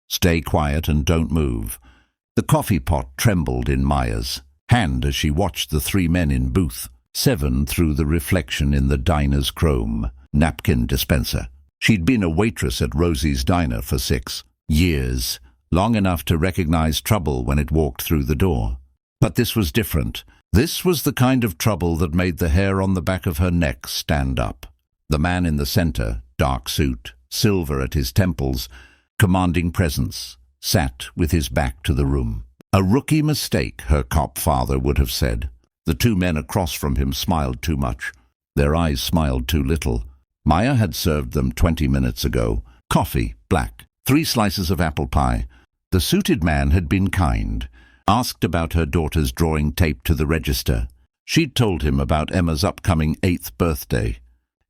Stay quiet and don't move. The coffee pot trembled in Maya's hand as she watched the 3 men in booth 7 through the reflection in the diner's chrome napkin dispenser. She'd been a waitress at Rosie's Diner for 6 years, long enough to recognize trouble when it walked through the door. But this was different. This was the kind of trouble that made the hair on the back of her neck stand up. The man in the center, dark suit, silver at his temples, commanding presence, sat with his back to the room. A rookie mistake, her cop father would have said. The 2 men across from him smiled too much. Their eyes smiled too little. Maya had served them 20 minutes ago. Coffee, black, 3 slices of apple pie. The suited man had been kind, asked about her daughter's drawing tape to the register. She'd told him about Emma's upcoming 8th birthday.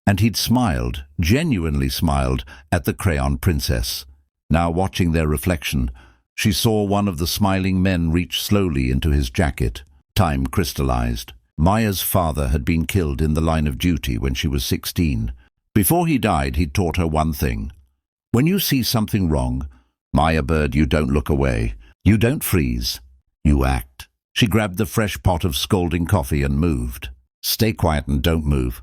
And he'd smiled, genuinely smiled, at the crayon princess. Now, watching their reflection, she saw one of the smiling men reach slowly into his jacket. Time crystallized. Maya's father had been killed in the line of duty when she was 16. Before he died, he'd taught her one thing. When you see something wrong, Maya Bird, you don't look away. You don't freeze. You act. She grabbed the fresh pot of scalding coffee and moved. Stay quiet and don't move,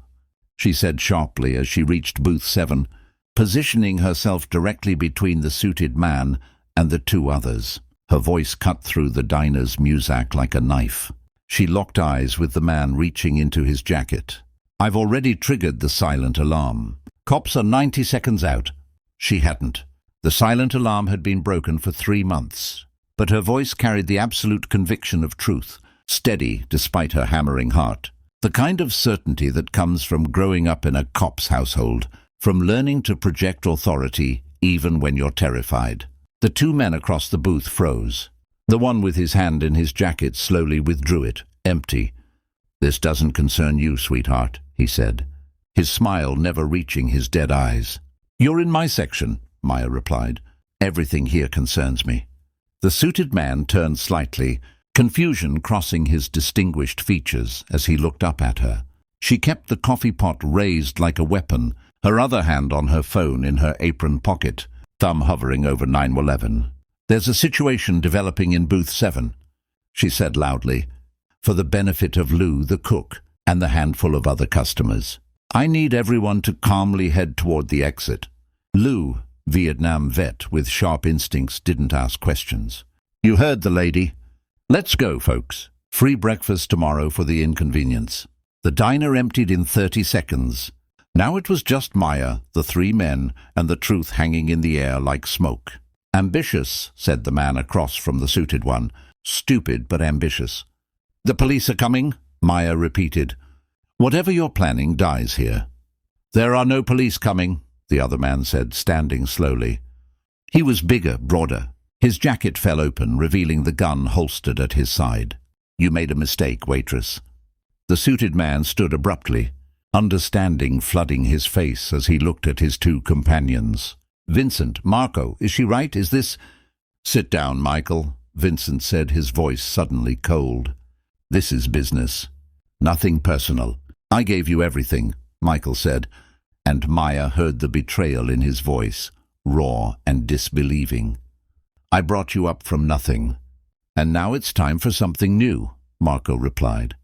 she said sharply as she reached booth 7, positioning herself directly between the suited man and the 2 others. Her voice cut through the diner's muzak like a knife. She locked eyes with the man reaching into his jacket. I've already triggered the silent alarm. Cops are 90 seconds out. She hadn't. The silent alarm had been broken for 3 months. But her voice carried the absolute conviction of truth, steady despite her hammering heart. The kind of certainty that comes from growing up in a cop's household, from learning to project authority even when you're terrified. The 2 men across the booth froze. The one with his hand in his jacket slowly withdrew it, empty. This doesn't concern you, sweetheart, he said, his smile never reaching his dead eyes. You're in my section, Maya replied. Everything here concerns me. The suited man turned slightly, confusion crossing his distinguished features as he looked up at her. She kept the coffee pot raised like a weapon, her other hand on her phone in her apron pocket, thumb hovering over 911. There's a situation developing in booth 7, she said loudly, for the benefit of Lou, the cook, and the handful of other customers. I need everyone to calmly head toward the exit. Lou, Vietnam vet with sharp instincts, didn't ask questions. You heard the lady. Let's go, folks. Free breakfast tomorrow for the inconvenience. The diner emptied in 30 seconds. Now it was just Maya, the 3 men, and the truth hanging in the air like smoke. Ambitious, said the man across from the suited one. Stupid, but ambitious. The police are coming, Maya repeated. Whatever you're planning dies here. There are no police coming, the other man said, standing slowly. He was bigger, broader. His jacket fell open, revealing the gun holstered at his side. You made a mistake, waitress. The suited man stood abruptly, understanding flooding his face as he looked at his 2 companions. Vincent, Marco, is she right? Is this... Sit down, Michael, Vincent said, his voice suddenly cold. This is business. Nothing personal. I gave you everything, Michael said, and Maya heard the betrayal in his voice, raw and disbelieving. I brought you up from nothing, and now it's time for something new, Marco replied.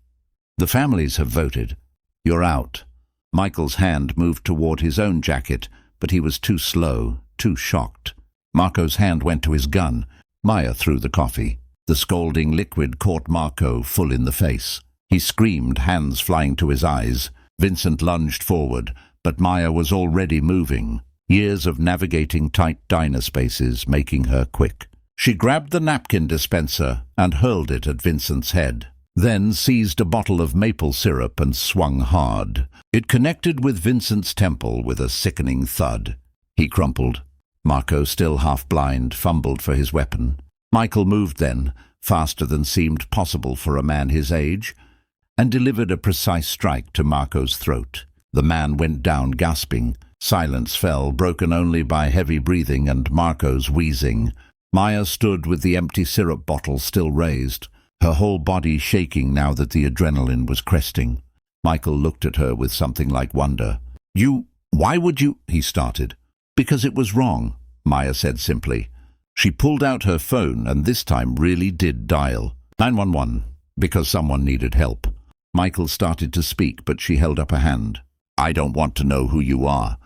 The families have voted. You're out. Michael's hand moved toward his own jacket, but he was too slow, too shocked. Marco's hand went to his gun. Maya threw the coffee. The scalding liquid caught Marco full in the face. He screamed, hands flying to his eyes. Vincent lunged forward, but Maya was already moving, years of navigating tight diner spaces making her quick. She grabbed the napkin dispenser and hurled it at Vincent's head, then seized a bottle of maple syrup and swung hard. It connected with Vincent's temple with a sickening thud. He crumpled. Marco, still half-blind, fumbled for his weapon. Michael moved then, faster than seemed possible for a man his age, and delivered a precise strike to Marco's throat. The man went down gasping. Silence fell, broken only by heavy breathing and Marco's wheezing. Maya stood with the empty syrup bottle still raised, her whole body shaking now that the adrenaline was cresting. Michael looked at her with something like wonder. Why would you, he started. Because it was wrong, Maya said simply. She pulled out her phone and this time really did dial 911 because someone needed help. Michael started to speak, but she held up a hand. I don't want to know who you are.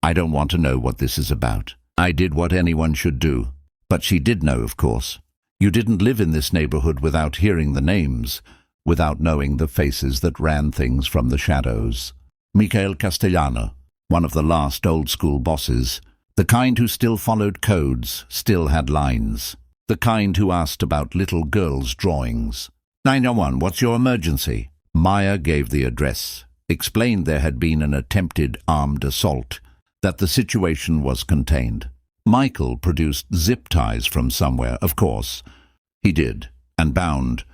I don't want to know what this is about. I did what anyone should do. But she did know, of course. You didn't live in this neighborhood without hearing the names, without knowing the faces that ran things from the shadows. Michael Castellano, one of the last old-school bosses, the kind who still followed codes, still had lines, the kind who asked about little girls' drawings. 911, what's your emergency? Maya gave the address, explained there had been an attempted armed assault, that the situation was contained. Michael produced zip ties from somewhere, of course. He did, and bound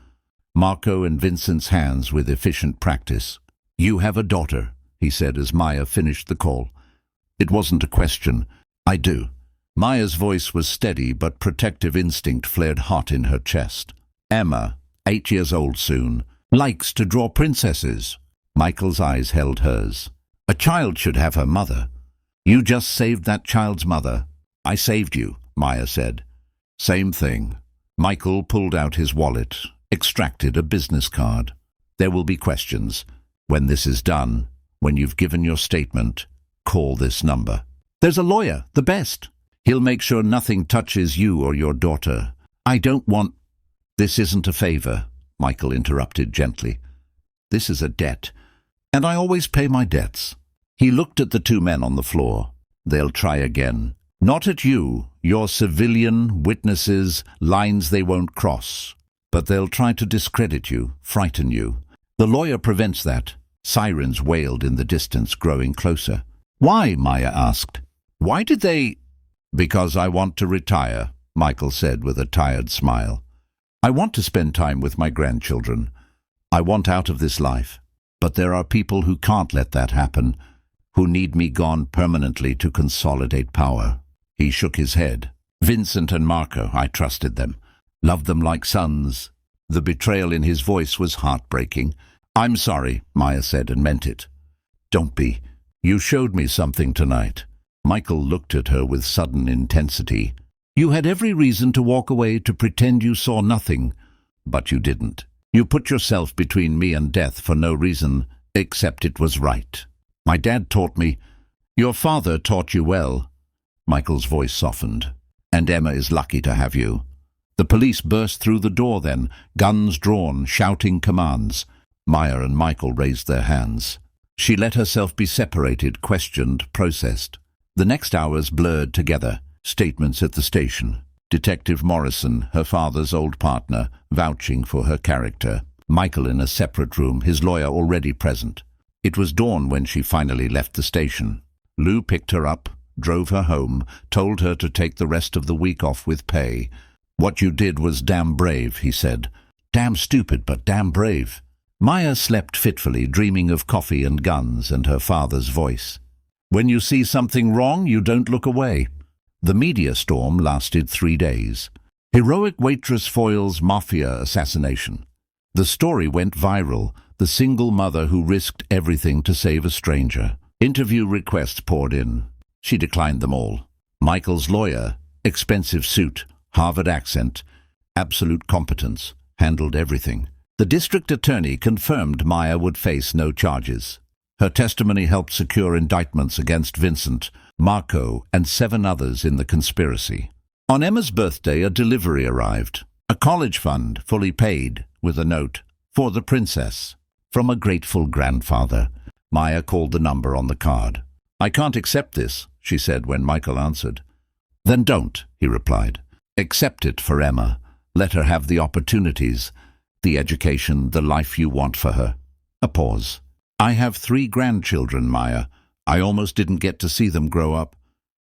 Marco and Vincent's hands with efficient practice. You have a daughter, he said as Maya finished the call. It wasn't a question. I do. Maya's voice was steady, but protective instinct flared hot in her chest. Emma, 8 years old soon, likes to draw princesses. Michael's eyes held hers. A child should have her mother. You just saved that child's mother. I saved you, Maya said. Same thing. Michael pulled out his wallet, extracted a business card. There will be questions. When this is done, when you've given your statement, call this number. There's a lawyer, the best. He'll make sure nothing touches you or your daughter. I don't want... This isn't a favor, Michael interrupted gently. This is a debt, and I always pay my debts. He looked at the two men on the floor. They'll try again. Not at you, your civilian, witnesses, lines they won't cross. But they'll try to discredit you, frighten you. The lawyer prevents that. Sirens wailed in the distance, growing closer. Why? Maya asked. Why did they... Because I want to retire, Michael said with a tired smile. I want to spend time with my grandchildren. I want out of this life. But there are people who can't let that happen, who need me gone permanently to consolidate power. He shook his head. Vincent and Marco, I trusted them. Loved them like sons. The betrayal in his voice was heartbreaking. I'm sorry, Maya said, and meant it. Don't be. You showed me something tonight. Michael looked at her with sudden intensity. You had every reason to walk away, to pretend you saw nothing, but you didn't. You put yourself between me and death for no reason, except it was right. My dad taught me. Your father taught you well. Michael's voice softened. And Emma is lucky to have you. The police burst through the door then, guns drawn, shouting commands. Maya and Michael raised their hands. She let herself be separated, questioned, processed. The next hours blurred together. Statements at the station. Detective Morrison, her father's old partner, vouching for her character. Michael in a separate room, his lawyer already present. It was dawn when she finally left the station. Lou picked her up, drove her home, told her to take the rest of the week off with pay. What you did was damn brave, he said. Damn stupid, but damn brave. Maya slept fitfully, dreaming of coffee and guns and her father's voice. When you see something wrong, you don't look away. The media storm lasted 3 days. Heroic Waitress foils Mafia assassination. The story went viral, the single mother who risked everything to save a stranger. Interview requests poured in. She declined them all. Michael's lawyer, expensive suit, Harvard accent, absolute competence, handled everything. The district attorney confirmed Maya would face no charges. Her testimony helped secure indictments against Vincent, Marco, and 7 others in the conspiracy. On Emma's birthday, a delivery arrived. A college fund, fully paid, with a note, "For the princess," from a grateful grandfather. Maya called the number on the card. "I can't accept this," she said when Michael answered. "Then don't," he replied. "Accept it for Emma. Let her have the opportunities, the education, the life you want for her." A pause. "I have 3 grandchildren, Maya. I almost didn't get to see them grow up.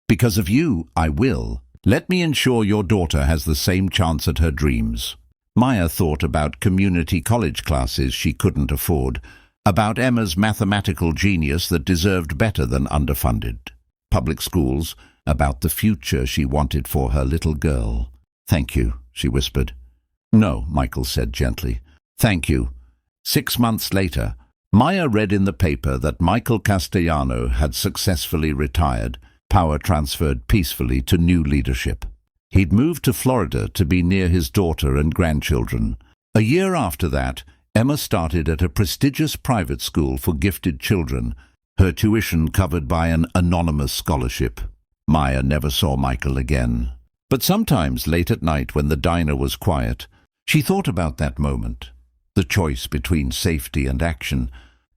Because of you, I will. Let me ensure your daughter has the same chance at her dreams." Maya thought about community college classes she couldn't afford, about Emma's mathematical genius that deserved better than underfunded, public schools, about the future she wanted for her little girl. "Thank you," she whispered. "No," Michael said gently. "Thank you." 6 months later, Maya read in the paper that Michael Castellano had successfully retired, power transferred peacefully to new leadership. He'd moved to Florida to be near his daughter and grandchildren. A year after that, Emma started at a prestigious private school for gifted children, her tuition covered by an anonymous scholarship. Maya never saw Michael again. But sometimes late at night when the diner was quiet, she thought about that moment, the choice between safety and action,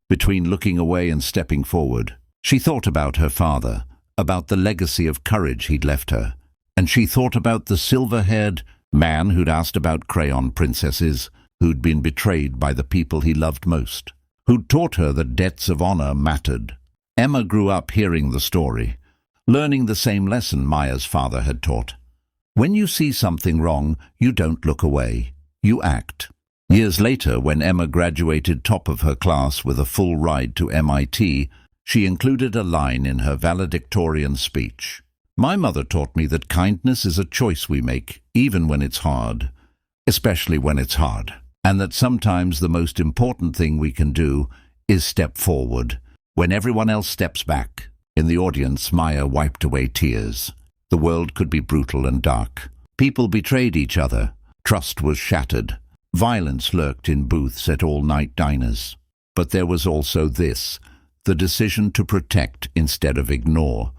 between looking away and stepping forward. She thought about her father, about the legacy of courage he'd left her, and she thought about the silver-haired man who'd asked about crayon princesses, who'd been betrayed by the people he loved most, who'd taught her that debts of honor mattered. Emma grew up hearing the story, learning the same lesson Maya's father had taught. When you see something wrong, you don't look away, you act. Years later, when Emma graduated top of her class with a full ride to MIT, she included a line in her valedictorian speech. "My mother taught me that kindness is a choice we make, even when it's hard, especially when it's hard, and that sometimes the most important thing we can do is step forward, when everyone else steps back." In the audience, Maya wiped away tears. The world could be brutal and dark. People betrayed each other. Trust was shattered. Violence lurked in booths at all-night diners. But there was also this, the decision to protect instead of ignore,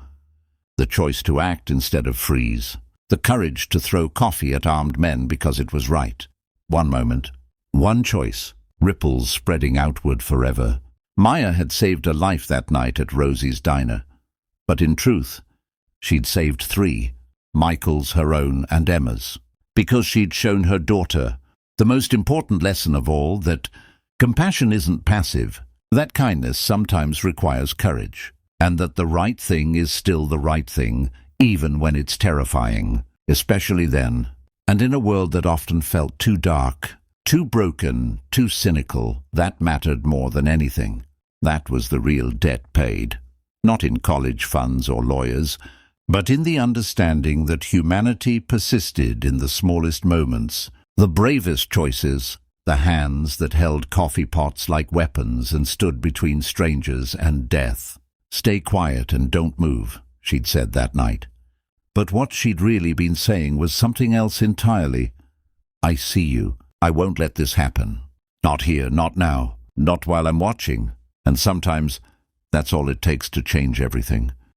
the choice to act instead of freeze, the courage to throw coffee at armed men because it was right. One moment, one choice, ripples spreading outward forever. Maya had saved a life that night at Rosie's diner. But in truth, she'd saved three, Michael's, her own, and Emma's, because she'd shown her daughter the most important lesson of all, that compassion isn't passive, that kindness sometimes requires courage, and that the right thing is still the right thing, even when it's terrifying, especially then, and in a world that often felt too dark, too broken, too cynical. That mattered more than anything. That was the real debt paid, not in college funds or lawyers, but in the understanding that humanity persisted in the smallest moments, the bravest choices, the hands that held coffee pots like weapons and stood between strangers and death. "Stay quiet and don't move," she'd said that night. But what she'd really been saying was something else entirely. "I see you. I won't let this happen. Not here, not now, not while I'm watching." And sometimes that's all it takes to change everything.